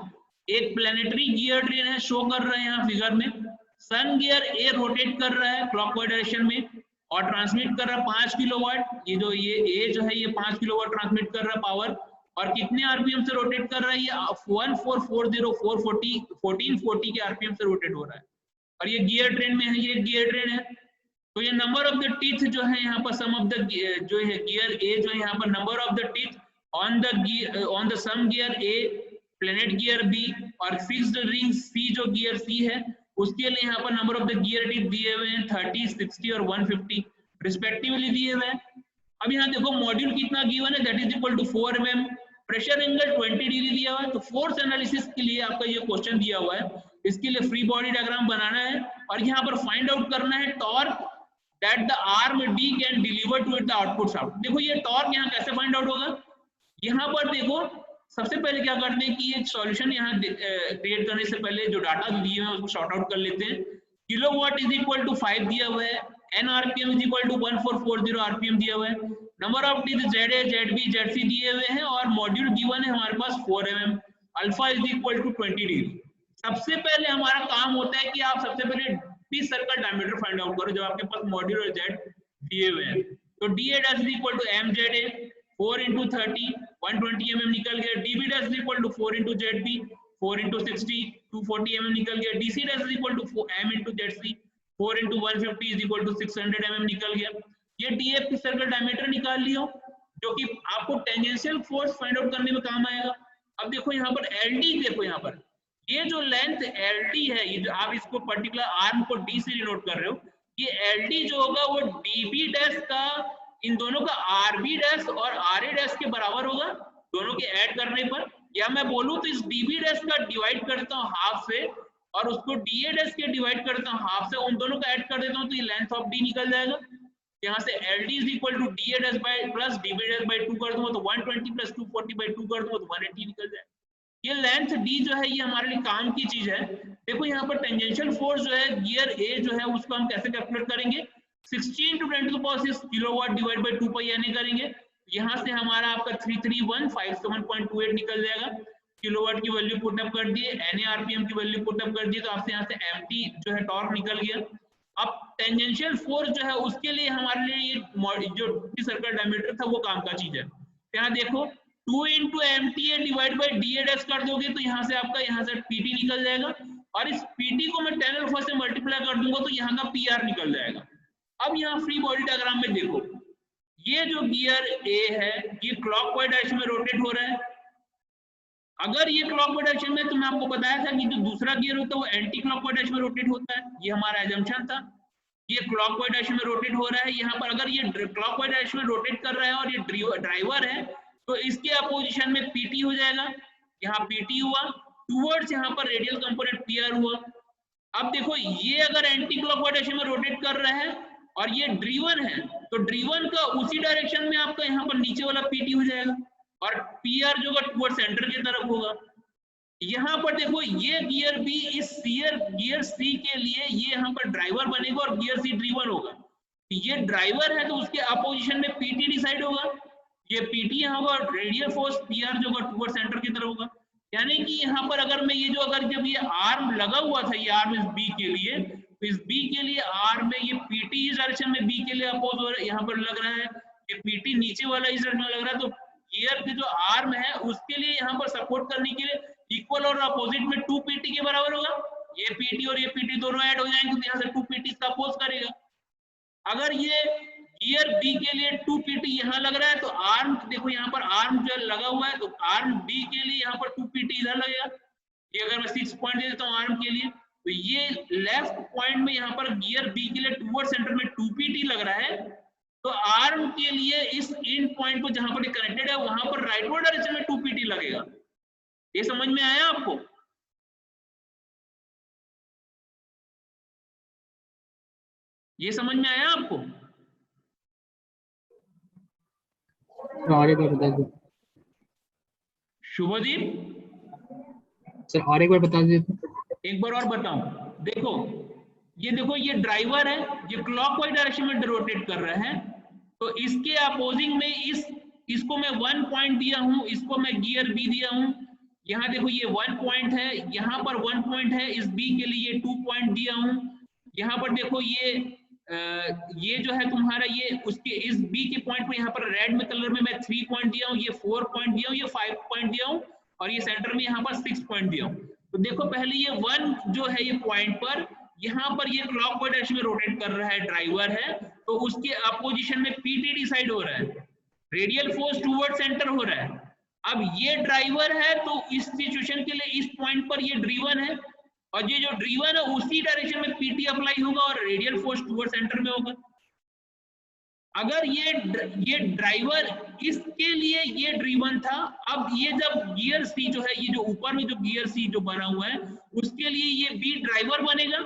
एक प्लेनेटरी गियर ट्रेन है, शो कर रहे हैं यहाँ फिगर में, सन गियर ए रोटेट कर रहा है क्लॉकवाइज डायरेक्शन में और ट्रांसमिट कर रहा है 5 किलोवाट। ये जो ये ए जो है ये 5 किलोवाट ट्रांसमिट कर रहा है पावर, और कितने आरपीएम से रोटेट कर रहा है? ये 1440 के आरपीएम से रोटेट हो रहा है और ये गियर ट्रेन में है, ये गियर ट्रेन है। तो ये नंबर ऑफ द टीथ जो है यहाँ पर सम ऑफ द जो है गियर ए जो है यहाँ पर number of the teeth on the sum gear A, planet gear B और fixed ring C जो gear C है उसके लिए यहाँ पर number of the gear teeth दिए हुए हैं 30, 60 और 150 रिस्पेक्टिवली दिए हुए हैं। अब यहाँ देखो मॉड्यूल कितना गिवन है, that is equal to 4 mm, pressure angle 20 degree दिया हुआ है। तो फोर्स एनालिसिस के लिए आपका ये क्वेश्चन दिया हुआ है, इसके लिए फ्री बॉडी डायग्राम बनाना है और यहाँ पर फाइंड आउट करना है torque that the arm D can deliver to it the output shaft. देखो ये टॉर्क यहाँ कैसे फाइंड आउट होगा, यहाँ पर देखो सबसे पहले क्या करते हैं कि ये सॉल्यूशन यहाँ क्रिएट करने से पहले जो डाटा दिए हुए हैं उसको शॉर्ट आउट कर लेते हैं। किलोवाट इज इक्वल टू 5 दिया हुआ है, N RPM is equal to 1440 RPM दिया हुआ है, number of teeth Z A Z B Z C दिए हुए हैं और मॉड्यूल गिवन है हमारे पास 4 mm, alpha is equal to 20 degree. सबसे पहले हमारा काम होता है कि आप सबसे पहले pitch circle diameter find out करो जब आपके पास मॉड्यूल और जेड दिए हुए हैं। तो D A dash is equal to M Z A 4 into 30 120 mm निकल गया, db dash is equal to 4 into zb 4 into 60 240 mm निकल गया, dc dash is equal to m into zc 4 into 150 is equal to 600 mm निकल गया। ये df की सर्कल डायमीटर निकाल लियो जो कि आपको टेंजेंशियल फोर्स फाइंड आउट करने में काम आएगा। अब देखो यहाँ पर ld देखो यहाँ पर ये जो लेंथ LD है, ये जो आप इसको पर्टिकुलर आर्म को D से डिनोट कर रहे हो, ये LD जो होगा वो DB डैश का, इन दोनों का RB डैश और RA डैश के बराबर होगा, दोनों के ऐड करने पर। या मैं बोलूं तो इस DB डैश का डिवाइड करता हूँ हाफ से और उसको DA डैश के डिवाइड करता हूँ हाफ से, उन दोनों का ऐड कर देता हूँ तो ये लेंथ ऑफ D निकल जाएगा। यहाँ से LD is equal to DA dash by plus DB dash by 2 कर दूंगा तो 120 प्लस 240 बाय 2 कर दूंगा तो 180 निकल जाएगा। ये लेंथ D जो है ये हमारे लिए काम की चीज है। देखो यहाँ पर टेंजेंशियल फोर्स जो है गियर A जो है उसको हम कैसे कैलकुलेट करेंगे, 16 × 10⁻⁶ kilowatt divide by 2 pi NA करेंगे। यहाँ से हमारा आपका 33157.28 निकल जाएगा। किलोवाट की वैल्यू पुट अप कर दिए, NA RPM की वैल्यू पुट अप कर दिए तो आपसे यहाँ से MT जो है टॉर्क निकल गया। अब टेंजेंशियल फोर्स जो है उसके लिए हमारे लिए ये जो सर्कल डायमीटर था वो काम का चीज है। यहाँ देखो 2 × MTA divide by DA dash कर दोगे तो यहाँ से आपका यहाँ से PT निकल जाएगा और इस PT को मैं 10⁻⁴ से मल्टीप्लाई कर दूंगा तो यहाँ का PR निकल जाएगा। अब यहाँ फ्री बॉडी डायग्राम में देखो, ये जो गियर A है ये क्लॉकवाइज डायरेक्शन में रोटेट हो रहा है। अगर ये क्लॉकवाइज डायरेक्शन में, तो मैं आपको बताया था कि जो दूसरा गियर होता है वो एंटी क्लॉकवाइज डायरेक्शन में रोटेट होता है, ये हमारा एजम्पशन था। ये क्लॉकवाइज डायरेक्शन में रोटेट हो रहा है, यहाँ पर अगर ये क्लॉकवाइज डायरेक्शन में रोटेट कर रहा है और ये ड्राइवर है तो इसके अपोजिशन में PT हो जाएगा, यहाँ PT हुआ, टूवर्ड्स यहाँ पर रेडियल कंपोनेंट PR हुआ। अब देखो ये अगर एंटी क्लॉकवाइज डायरेक्शन में रोटेट कर रहा है और ये ड्रीवन है तो ड्रीवन का उसी डायरेक्शन में आपका यहाँ पर नीचे वाला PT हो जाएगा और PR जो होगा टूवर्ड सेंटर की तरफ होगा। यहाँ पर देखो ये गियर B इस गियर C के लिए ये यहाँ पर ड्राइवर बनेगा और गियर C ड्रीवन होगा। ये ड्राइवर है तो उसके अपोजिशन में PT डिसाइड होगा, ये PT यहाँ होगा और रेडियल फोर्स PR जो होगा टूवर्ड सेंटर की तरफ होगा। यानी कि यहाँ पर अगर मैं ये जो अगर जब ये आर्म लगा हुआ था, ये आर्म इस B के लिए, तो इस B के लिए आर्म में ये PT इस डायरेक्शन में B के लिए अपोज हो रहा है, यहाँ पर लग रहा है, ये PT नीचे वाला इस डायरेक्शन में लग रहा है, तो गियर के जो आर्म है उसके लिए यहाँ पर सपोर्ट करने के लिए इक्वल और अपोजिट में 2 PT के बराबर होगा। ये PT और ये PT दोनों ऐड हो जाएंगे तो यहाँ से 2 PT इसका अपोज करेगा। अगर ये गियर B के लिए 2 PT यहाँ लग रहा है तो आर्म देखो यहाँ पर आर्म जो लगा हुआ है तो आर्म B के लिए यहाँ पर 2 PT इधर लगेगा। ये अगर मैं 6 पॉइंट दे देता हूँ आर्म के लिए तो ये लेफ्ट पॉइंट में यहाँ पर गियर B के लिए टूवर्ड सेंटर में 2 PT लग रहा है, तो आर्म के लिए इस इन पॉइंट को जहां पर कनेक्टेड है वहां पर राइटवर्ड डायरेक्शन में 2 PT लगेगा। ये समझ में आया आपको? ये समझ में आया आपको? और एक बार बता दो शुभदीप सर, और एक बार बता दीजिए। एक बार और बताऊं, देखो ये ड्राइवर है, ये क्लॉकवाइज डायरेक्शन में रोटेट कर रहा है, तो इसके अपोजिंग में इसको मैं 1 पॉइंट दिया हूं, इसको मैं गियर B दिया हूं। यहाँ देखो ये 1 पॉइंट है, यहाँ पर 1 पॉइंट है, इस B के लिए 2 पॉइंट दिया हूं। यहाँ पर देखो ये जो है तुम्हारा ये उसके इस B के पॉइंट पर यहाँ पर रेड में कलर में मैं 3 पॉइंट दिया हूँ, ये 4 पॉइंट दिया हूँ, ये 5 पॉइंट दिया हूँ और ये सेंटर में यहाँ पर 6 पॉइंट दिया हूँ। तो देखो पहले ये 1 जो है ये पॉइंट पर यहाँ पर ये क्लॉकवाइज डायरेक्शन में रोटेट कर रहा है, ड्राइवर है, तो उसके अपोजिशन में PT डिसाइड हो रहा है, रेडियल फोर्स टूवर्ड सेंटर हो रहा है। अब ये ड्राइवर है तो इस सिचुएशन के लिए इस पॉइंट पर ये ड्रीवन है और ये जो ड्रीवन है उसी डायरेक्शन में PT अप्लाई होगा और रेडियल फोर्स टूवर्ड सेंटर में होगा। अगर ये ड्राइवर इसके लिए ये ड्रीवन था, अब ये जब गियर C जो है, ये जो ऊपर में जो गियर C जो बना हुआ है उसके लिए ये B ड्राइवर बनेगा।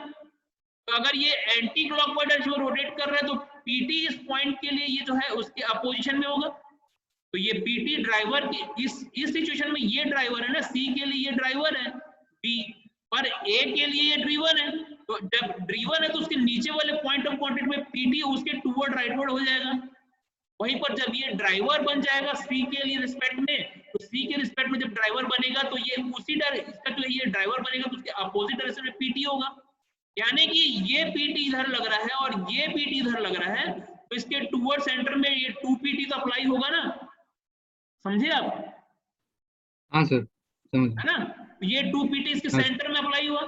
तो अगर ये एंटी क्लॉकवाइज डायरेक्शन में रोटेट कर रहा है तो PT इस पॉइंट के लिए ये जो है उसके अपोजिशन में होगा, तो ये PT ड्राइवर की इस सिचुएशन में ये ड्राइवर है ना, C के लिए ये ड्राइवर है, B पर A के लिए ये ड्रीवन है, तो जब ड्रीवन है तो उसके नीचे वाले पॉइंट ऑफ कांटेक्ट में PT उसके टूवर्ड राइटवर्ड हो जाएगा। वहीं पर जब ये ड्राइवर बन जाएगा C के लिए रिस्पेक्ट में, तो C के रिस्पेक्ट में जब ड्राइवर बनेगा तो ये उसी इसका जो ये ड्राइवर बनेगा तो उसके अपोजिट डायरेक्शन में PT होगा। यानी कि ये PT इधर लग रहा है और ये PT इधर लग रहा है, तो इसके टूवर्ड सेंटर में ये 2 PT तो अप्लाई होगा ना, समझे आप? हाँ सर समझ है ना, ये 2 PT इसके सेंटर में अप्लाई हुआ।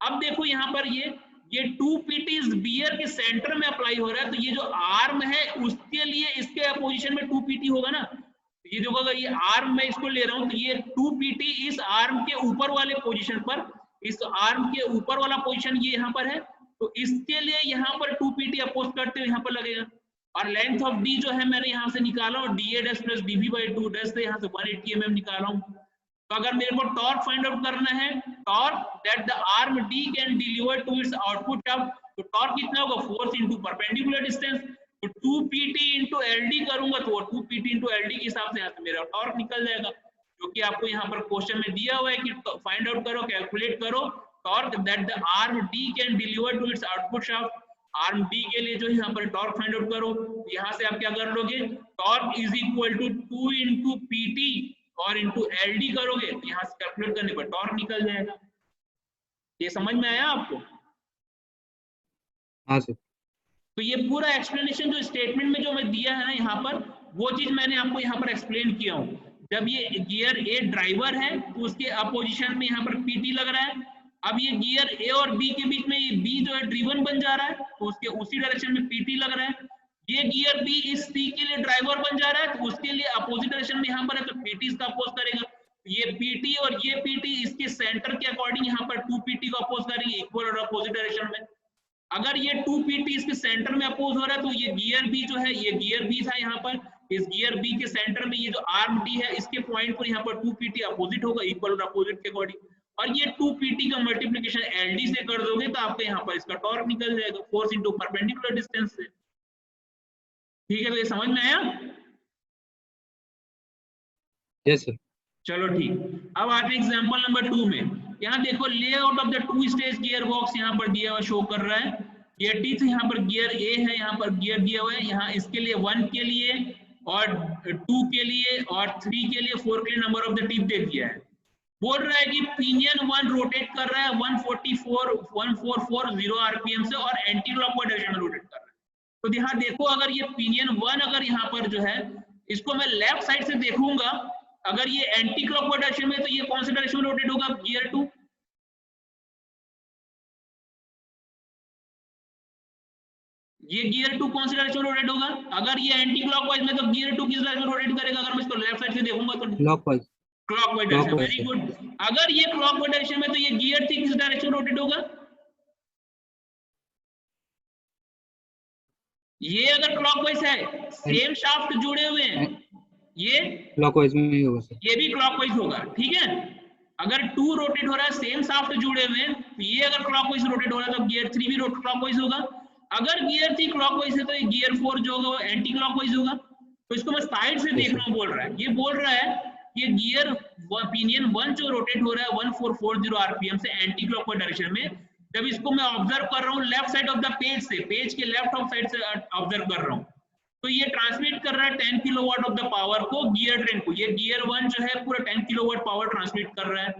अब देखो यहाँ पर ये 2 PT इस बियर के सेंटर में अप्लाई हो रहा है, तो ये जो आर्म है उसके लिए इसके अपोजिशन में 2 PT होगा ना, ये जो अगर ये आर्म मैं इसको ले रहा हूँ तो ये 2pt इस आर्म के ऊपर वाले पोजीशन पर, इस आर्म के ऊपर वाला पोजीशन ये यहाँ पर है, तो इसके लिए यहाँ पर 2pt अपोज करते हुए यहाँ पर लगेगा। और लेंथ ऑफ डी जो है मैंने यहाँ से निकाला और D A dash plus DB by 2 dash से यहाँ से 180 mm निकाला हूँ। तो अगर मेरे को टॉर्क फाइंड आउट करना है, torque that the arm D can deliver to its output shaft, तो टॉर्क कितना होगा, फोर्स इनटू परपेंडिकुलर डिस्टेंस, तो 2pt इंटू एलडी करूंगा तो 2pt इंटू एलडी के हिसाब से यहाँ से मेरा टॉर्क निकल जाएगा, जो कि आपको यहाँ पर क्वेश्चन में दिया हुआ है कि फाइंड आउट करो, कैलकुलेट करो torque that the arm D can deliver to its output shaft. Arm D के लिए जो यहाँ पर टॉर्क फाइंड आउट करो, यहाँ से आप क्या कर लोगे, torque is equal to 2 into PT और इंटू एलडी करोगे, तो यहाँ से कैलकुलेट करने पर टॉर्क निकल जाएगा। ये समझ में आया आपको? हाँ सर। तो ये पूरा एक्सप्लेनेशन जो स्टेटमेंट में जो मैं दिया है ना यहाँ पर, वो चीज मैंने आपको यहाँ पर एक्सप्लेन किया हूँ। जब ये गियर ए ड्राइवर है तो उसके अपोजिशन में यहाँ पर पीटी लग रहा है, अब ये गियर ए और बी के बीच में ये बी जो है ड्रिवन बन जा रहा है तो उसके उसी डायरेक्शन में पीटी लग रहा है। ये गियर बी इस सी के लिए ड्राइवर बन जा रहा है तो उसके लिए अपोजिट डायरेक्शन में यहाँ पर है तो पीटी इसका अपोज करेगा। ये पीटी और ये पीटी इसके सेंटर के अकॉर्डिंग यहाँ पर 2pt को अपोज करेंगे इक्वल और अपोजिट डायरेक्शन में। अगर ये 2pt इसके सेंटर में अपोज हो रहा है तो ये गियर बी जो है, ये गियर बी था यहाँ पर, इस गियर बी के सेंटर में ये जो आर्म डी है इसके पॉइंट पर यहाँ पर 2pt अपोजिट होगा इक्वल और अपोजिट के अकॉर्डिंग, और ये 2pt का मल्टीप्लिकेशन एलडी से कर दोगे तो आपको यहाँ पर इसका टॉर्क निकल जाएगा, फोर्स इनटू परपेंडिकुलर डिस्टेंस से। ठीक है, तो ये समझ में आया? Yes sir. चलो ठीक, अब आते हैं एग्जांपल नंबर 2 में। यहाँ देखो layout of the 2 stage gear box यहाँ पर दिया हुआ शो कर रहा है। गियर टी से यहाँ पर गियर ए है, यहाँ पर गियर दिया हुआ है, यहाँ इसके लिए 1 के लिए और 2 के लिए और 3 के लिए 4 के लिए नंबर ऑफ द टिप दे दिया है। बोल रहा है कि पिनियन 1 रोटेट कर रहा है 1440 आरपीएम से और एंटी क्लॉकवाइज डायरेक्शन में रोटेट कर रहा है। तो यहाँ देखो अगर ये पिनियन 1 अगर यहाँ पर जो है इसको मैं लेफ्ट साइड से देखूंगा, अगर ये एंटी क्लॉकवाइज डायरेक्शन में तो ये कौन से डायरेक्शन में रोटेट होगा, गियर 2। ये गियर 2 कौन से डायरेक्शन में रोटेट होगा, अगर ये एंटी क्लॉकवाइज में तो गियर 2 किस डायरेक्शन में रोटेट करेगा, अगर मैं इसको लेफ्ट साइड से देखूंगा तो clockwise. Clockwise direction. Very good. अगर ये क्लॉकवाइज डायरेक्शन में तो ये गियर 3 किस डायरेक्शन में रोटेट होगा, ये अगर क्लॉकवाइज है, सेम शाफ्ट जुड़े हुए हैं, ये क्लॉकवाइज में ही होगा सर। ये भी क्लॉकवाइज होगा। ठीक है, अगर 2 रोटेट हो रहा है, सेम शाफ्ट जुड़े हुए हैं, तो ये अगर क्लॉकवाइज रोटेट हो रहा है तो गियर 3 भी क्लॉकवाइज होगा। अगर गियर 3 क्लॉकवाइज है तो ये गियर 4 जो होगा वो एंटी क्लॉकवाइज होगा। तो इसको मैं साइड से देख रहा हूँ, बोल रहा है, ये बोल रहा है ये गियर पिनियन 1 जो रोटेट हो रहा है 1440 आरपीएम से एंटी क्लॉकवाइज डायरेक्शन में, जब इसको मैं ऑब्जर्व कर रहा हूँ left side of the page से, पेज के लेफ्ट ऑफ साइड से ऑब्जर्व कर रहा हूँ, तो ये ट्रांसमिट कर रहा है 10 किलोवाट ऑफ द पावर को गियर ट्रेन को। ये गियर 1 जो है पूरा 10 किलोवाट पावर ट्रांसमिट कर रहा है।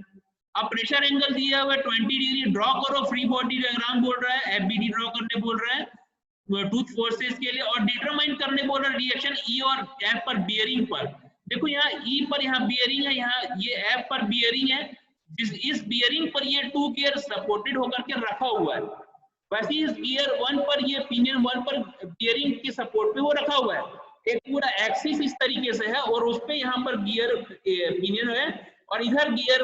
अब प्रेशर एंगल दिया हुआ है 20 डिग्री, ड्रॉ करो, फ्री बॉडी डायग्राम बोल रहा है, एफबीडी ड्रॉ करने बोल रहा है टूथ फोर्सेस के लिए, और डिटरमाइन करने बोल रहा है रिएक्शन ई और एफ पर बियरिंग पर। देखो यहाँ ई पर यहाँ बियरिंग है, यहाँ ये एफ पर बियरिंग है, इस बियरिंग पर ये 2 गियर सपोर्टेड होकर के रखा हुआ है। वैसे इस गियर 1 पर ये पिनियन 1 पर बियरिंग के सपोर्ट पे वो रखा हुआ है, एक पूरा एक्सिस इस तरीके से है और उस पे यहाँ पर गियर पिनियन है और इधर गियर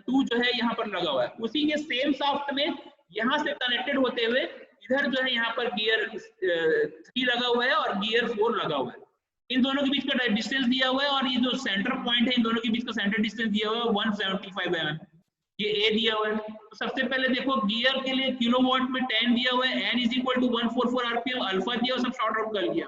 2 जो है यहाँ पर लगा हुआ है। उसी के सेम शाफ्ट में यहाँ से कनेक्टेड होते हुए इधर जो है यहाँ पर गियर 3 लगा हुआ है और गियर 4 लगा हुआ है। इन दोनों के बीच का डिस्टेंस दिया हुआ है और ये जो सेंटर पॉइंट है इन दोनों के बीच का सेंटर डिस्टेंस दिया हुआ है 175 mm, ये ए दिया हुआ है। तो सबसे पहले देखो गियर के लिए किलोवाट में 10 दिया हुआ है, n is equal to 144 RPM, alpha दिया, सब शॉर्ट आउट कर लिया।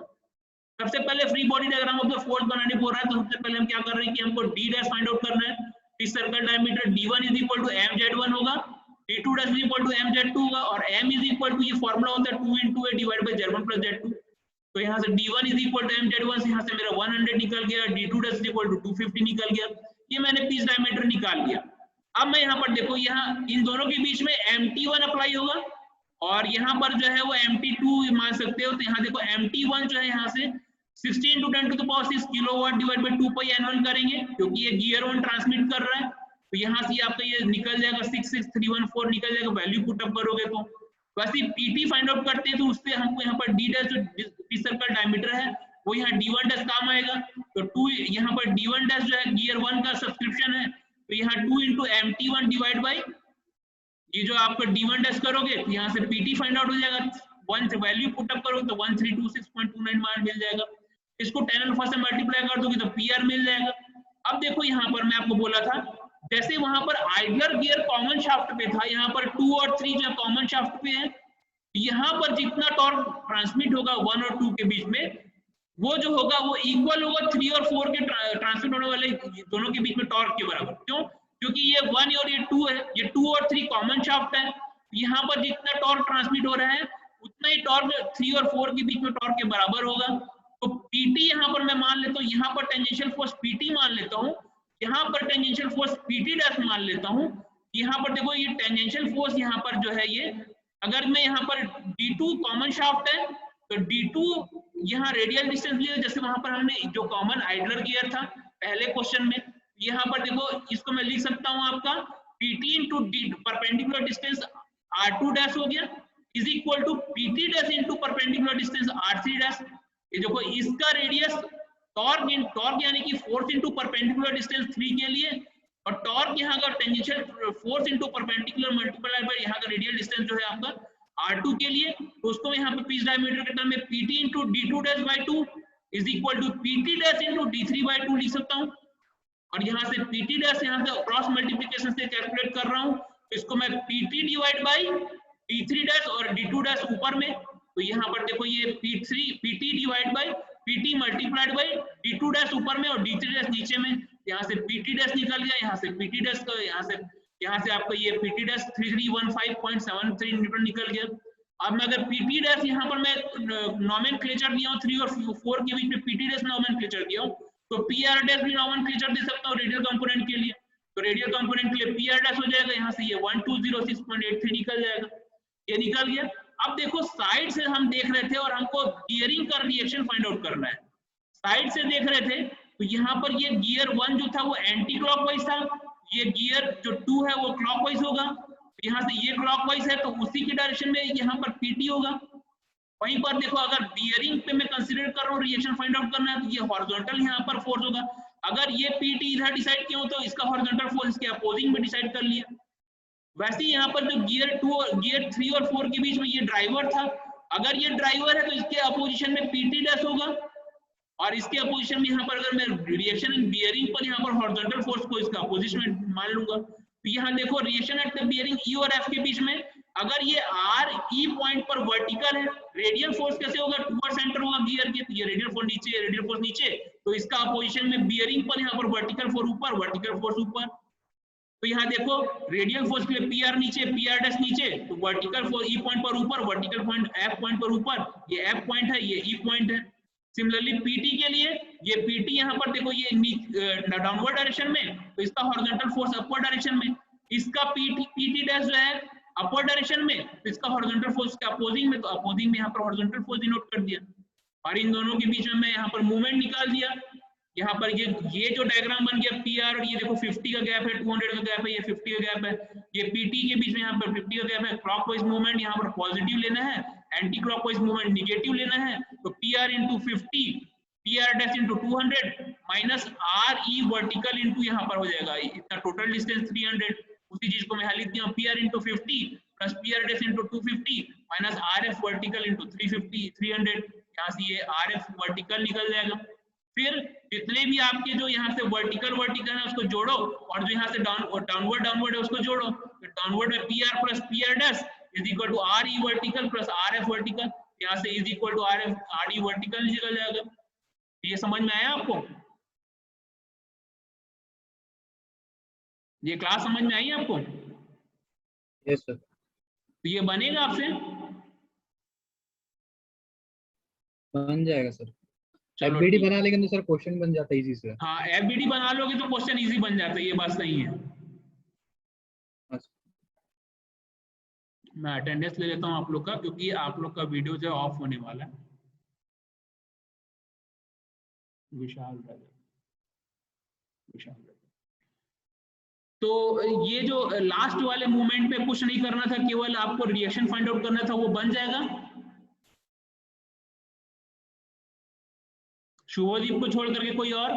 सबसे पहले free body diagram of the force बनाने बोल रहा है, तो सबसे पहले हम क्या कर रहे हैं कि हमको d डैश फाइंड आउट करना है। इस circle diameter d1 is equal to mz1 होगा, d2 dash is equal to mz2 होगा और m इज इक्वल टू ये फार्मूला होता है 2 into a divide by z1 plus z2। तो यहाँ से d1 is equal to mz1 से यहाँ से मेरा 100 निकल गया, d2 dash is equal to 250 निकल गया, ये मैंने पीस डायमीटर निकाल लिया। अब मैं यहाँ पर देखो, यहाँ इन दोनों के बीच में mt1 अप्लाई होगा और यहाँ पर जो है वो mt2 मान सकते हो। तो यहाँ देखो mt1 जो है यहाँ से 16 × 10⁶ kilowatt divide by 2 pi n1 करेंगे, क्योंकि ये गियर 1 ट्रांसमिट कर रहा है। तो यहाँ से आपका ये निकल जाएगा 66314 निकल जाएगा, वैल्यू पुट अप करोगे तो वैसे pt फाइंड आउट करते हैं तो उससे हमको यहाँ पर d डैश जो सर्कल डायमीटर है वो यहाँ D1 डैश काम आएगा। तो 2 यहाँ पर D1 डैश जो है गियर 1 का सब्सक्रिप्शन है, तो यहाँ 2 इंटू MT1 डिवाइड बाई ये जो आपका D1 डैश करोगे तो यहाँ से PT फाइंड आउट हो जाएगा, 1 से वैल्यू पुटअप करोगे तो 1326.29 मान मिल जाएगा। इसको tan अल्फा से मल्टीप्लाई कर दोगे तो PR मिल जाएगा। अब देखो यहाँ पर मैं आपको बोला था जैसे वहां पर आइडलर गियर कॉमन शाफ्ट पे था, यहाँ पर 2 और 3 जो कॉमन शाफ्ट पे है, यहाँ पर जितना टॉर्क ट्रांसमिट होगा 1 और 2 के बीच में वो जो होगा वो इक्वल होगा 3 और 4 के ट्रांसमिट होने वाले दोनों के बीच में टॉर्क के बराबर। क्यों? क्योंकि ये 1 और ये 2 है, ये 2 और 3 कॉमन शाफ्ट है, यहाँ पर जितना टॉर्क ट्रांसमिट हो रहा है उतना ही टॉर्क 3 और 4 के बीच में टॉर्क के बराबर होगा। तो PT यहाँ पर मैं मान लेता हूँ, यहाँ पर टेंजेंशियल फोर्स PT मान लेता हूँ, यहाँ पर टेंजेंशियल फोर्स PT डैश मान लेता हूँ। यहाँ पर देखो ये टेंजेंशियल फोर्स यहाँ पर जो है ये अगर मैं यहाँ पर D2 कॉमन शाफ्ट है तो D2 यहाँ रेडियल डिस्टेंस लिया, जैसे वहां पर हमने जो कॉमन आइडलर गियर था पहले क्वेश्चन में, यहाँ पर देखो इसको मैं लिख सकता हूँ आपका PT into D perpendicular distance R2 dash हो गया is equal to PT dash into perpendicular distance R3 dash. ये देखो इसका रेडियस टॉर्क यानी कि फोर्स इंटू परपेंडिकुलर डिस्टेंस 3 के लिए, और टॉर्क यहाँ का tangential force into perpendicular multiply by यहाँ का रेडियल डिस्टेंस जो है आपका R2 के लिए, तो उसको यहाँ पे पीस डायमीटर के टर्म में PT into D2 dash by 2 is equal to PT dash into D3 by 2 लिख सकता हूँ। और यहाँ से PT डैश यहाँ से क्रॉस मल्टीप्लिकेशन से कैलकुलेट कर रहा हूँ, तो इसको मैं PT divide by D3 dash और D2 डैश ऊपर में, तो यहाँ पर देखो ये PT divide by PT multiplied by D2 dash ऊपर में और D3 डैश नीचे में, यहाँ से PT डैश निकल गया, यहाँ से PT डैश का यहाँ से आपका ये PT डैश 3315.73 न्यूटन निकल गया। अब मैं अगर PT डैश यहाँ पर मैं नोमेनक्लेचर दिया हूँ 3 और 4 के बीच में PT डैश नोमेनक्लेचर दिया हूँ, तो PR डैश भी नोमेनक्लेचर दे सकता हूँ रेडियल कंपोनेंट के लिए, तो रेडियल कंपोनेंट के लिए PR डैश हो जाएगा, यहाँ से ये 1206.83 निकल जाएगा, ये निकल गया। अब देखो साइड से हम देख रहे थे और हमको गियरिंग का रिएक्शन फाइंड आउट करना है, साइड से देख रहे थे तो यहाँ पर ये गियर 1 जो था वो एंटी क्लॉकवाइज था, ये गियर जो 2 है वो क्लॉकवाइज होगा, यहाँ से ये क्लॉकवाइज है तो उसी की डायरेक्शन में यहाँ पर PT होगा। वहीं पर देखो अगर बियरिंग पे मैं कंसीडर कर रहा हूँ रिएक्शन फाइंड आउट करना है तो ये हॉरिजॉन्टल यहाँ पर फोर्स होगा, अगर ये PT इधर डिसाइड किया हो तो इसका हॉरिजॉन्टल फोर्स इसके अपोजिंग में डिसाइड कर लिया। वैसे ही यहाँ पर जो गियर 3 और 4 के बीच में ये ड्राइवर था, अगर ये ड्राइवर है तो इसके अपोजिशन में PT डैश होगा, और इसके अपोजिशन में यहाँ पर अगर मैं रिएक्शन इन बियरिंग पर यहाँ पर हॉरिजॉन्टल फोर्स को इसका अपोजिशन में मान लूंगा, तो यहाँ देखो reaction at the bearing E और F के बीच में अगर ये RE पॉइंट पर वर्टिकल है, रेडियल फोर्स कैसे होगा, टूवर्ड सेंटर होगा गियर के, तो ये रेडियल फोर्स नीचे, रेडियल फोर्स नीचे, तो इसका अपोजिशन में बियरिंग पर यहाँ पर वर्टिकल फोर्स ऊपर, वर्टिकल फोर्स ऊपर। तो यहाँ देखो रेडियल फोर्स के लिए PR नीचे, PR डैश नीचे, तो वर्टिकल फोर्स E पॉइंट पर ऊपर, वर्टिकल पॉइंट F पॉइंट पर ऊपर, ये F पॉइंट है, ये E पॉइंट है। सिमिलरली PT के लिए ये PT यहाँ पर देखो ये डाउनवर्ड डायरेक्शन में, तो इसका हॉरिजॉन्टल फोर्स अपवर्ड डायरेक्शन में, इसका PT डैश जो है अपवर्ड डायरेक्शन में, तो इसका हॉरिजॉन्टल फोर्स के अपोजिंग में, तो अपोजिंग में यहाँ पर हॉरिजॉन्टल फोर्स डिनोट कर दिया, और इन दोनों के बीच में मैं यहाँ पर मूवमेंट निकाल दिया। यहाँ पर ये जो डायग्राम बन गया PR, और ये देखो 50 का गैप है, 200 का गैप है, ये 50 का गैप है, ये PT के बीच में यहाँ पर 50 का गैप है, क्लॉकवाइज मूवमेंट यहाँ पर पॉजिटिव लेना है, एंटी क्लॉकवाइज मूवमेंट निगेटिव लेना है, तो PR into 50 PR dash into 200 minus RE vertical into यहाँ पर हो जाएगा इतना टोटल डिस्टेंस 300, उसी चीज को मैं लिख दिया PR into 50 plus PR dash into 250 minus RF vertical into 300, यहाँ से ये RF वर्टिकल निकल जाएगा। फिर जितने भी आपके जो यहाँ से वर्टिकल है उसको जोड़ो, और जो यहाँ से डाउनवर्ड है उसको जोड़ो, तो डाउनवर्ड में PR plus PR dash is equal to RE vertical plus RF vertical, यहाँ से is equal to RE vertical निकल जाएगा। ये समझ में आया आपको? ये क्लास समझ में आई आपको? Yes sir. तो ये बनेगा आपसे, बन जाएगा सर। चलो FBD बना लेकिन तो सर क्वेश्चन बन जाता है इजी से। हाँ FBD बना लोगे तो क्वेश्चन इजी बन जाता है, ये बात सही है। मैं अटेंडेंस ले लेता हूँ आप लोग का, क्योंकि आप लोग का वीडियो जो ऑफ होने वाला है। विशाल तो ये जो लास्ट वाले मूवमेंट पे कुछ नहीं करना था, केवल आपको रिएक्शन फाइंड आउट करना था, वो बन जाएगा। शुभदीप को छोड़ करके कोई और?